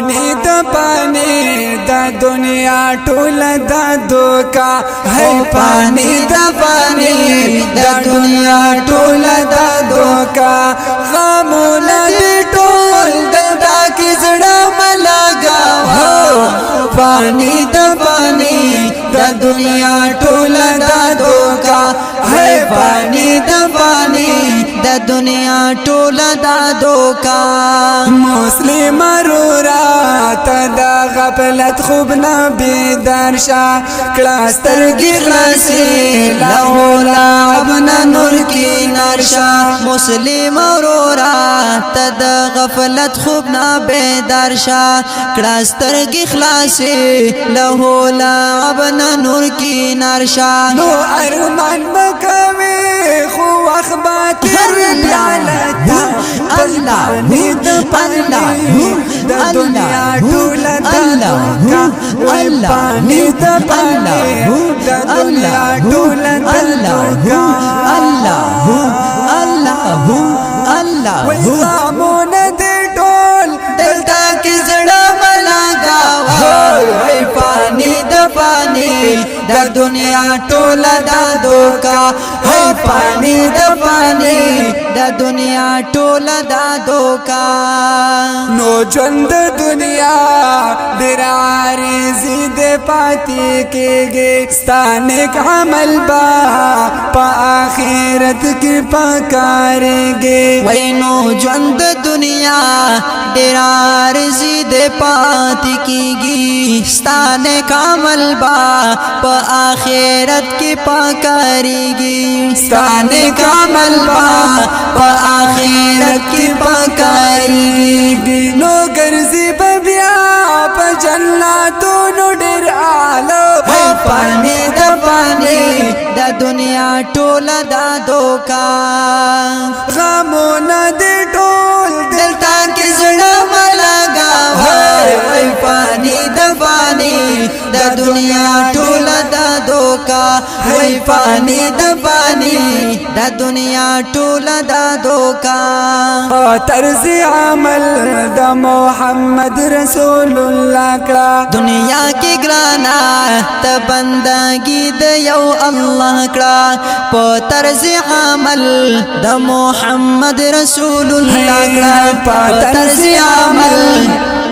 پانی د پانی د دنیا ټول د دوکا ہے پانی د پانی د دنیا ټول د دوکا غمونه د ټول د کی زړه ملګا هو پانی د پانی د دنیا ټول د دوکا ہے پانی د پانی د دنیا ټول د دوکا مسلم رورا تد غفلت خوب نبی درشا کلاسترگی خلاصی لہو لعبنا نور کی نرشا مسلم رورا تد غفلت خوب نبی درشا کلاسترگی خلاصی لہو لعبنا نور کی نرشا نو ارمان بکوی خو اخبات بیالتا اللہ نید اللہ د دنیا ټول د دوکا پانی د پانی د دنیا ټول د دوکا الله الله الله وسامون د ټول دلتا کی زړه ملګا وای پانی د پانی د دنیا ټول د دوکا ہے پانی د پانی د دنیا ټول د دوکا نو ژوند دنیا ډېر عارضی د پاتې کېږي ستانک عمل با په آخرت کې پکارېږي وای نو ژوند دنیا ډېر عارضی د پاتې کېږي ستانک عمل با په آخرت کې پکارېږي ستانک عمل با په آخرت کې پکارېږي نو ګرځي بیا په جناتونو ډېر اعلی پانی د پانی د دنیا ټول د دوکا غمونه د ټول دلتا کې زړه ملګا وای پانی د پانی د دنیا ټول د دوکا وای پانی د پانی د دنیا ټول د دوکا طرز عمل د محمد رسول الله کړه دنیا کې ګرانا ته بندګي د یو الله کړه په طرز عمل د محمد رسول الله کړه په طرز عمل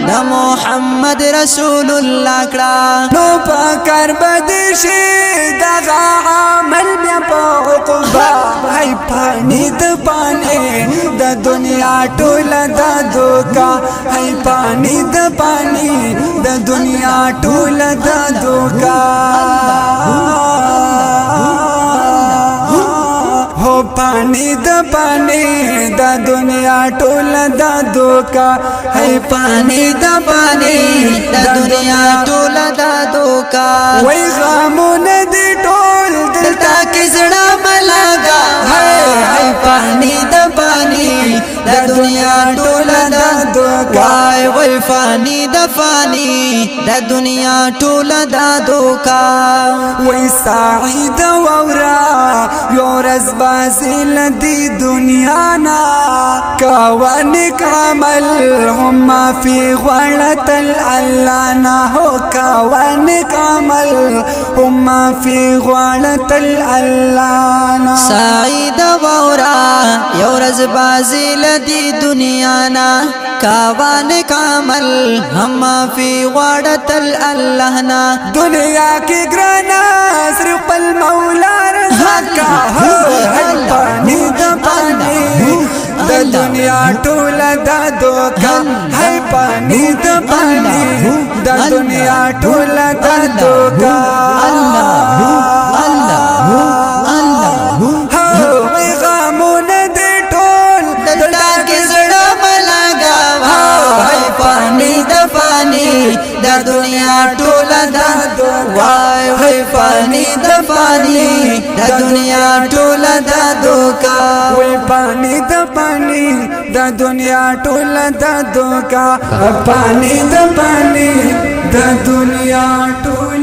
د محمد رسول الله کړه نو پکار بدشي دغه عمل بیا په عقبا هي پانی د پانی د دنیا ټول د دوکا هي پانی د پانی د دنیا ټول د دوکا ہو پانی د پانی د دنیا ټول د دوکا ہے پانی د پانی د دنیا ټول د دوکا وای غمونه د ټول دلتا کې زړه ملګا ہے پانی د پانی د دنیا ټول د دوکا وای فانی د فانی د دنیا ټول د دوکا وای سعید وورا یورز بازل دی دنیا نا کاوانک عمل هم فی غلط الله نا هو کاوانک عمل هم فی غلط الله نا سعید وورا یورز بازل دی دنیا نا کاوانک عمل هم فی غلط الله نا دنیا کی گرانا صرف المولا رضا کا پانی د پانی د دنیا ټول د دوکا ہے پانی د پانی د دنیا ټول د دوکا الله الله الله وای غمونه د ټول دلتا کې زړه ملګا ہے پانی د پانی د دنیا ټول د دوکا وای پانی د پانی د دنیا ټول د دوکا وای پانی د پانی د دنیا ټول د دوکا پانی د پانی د دنیا ټول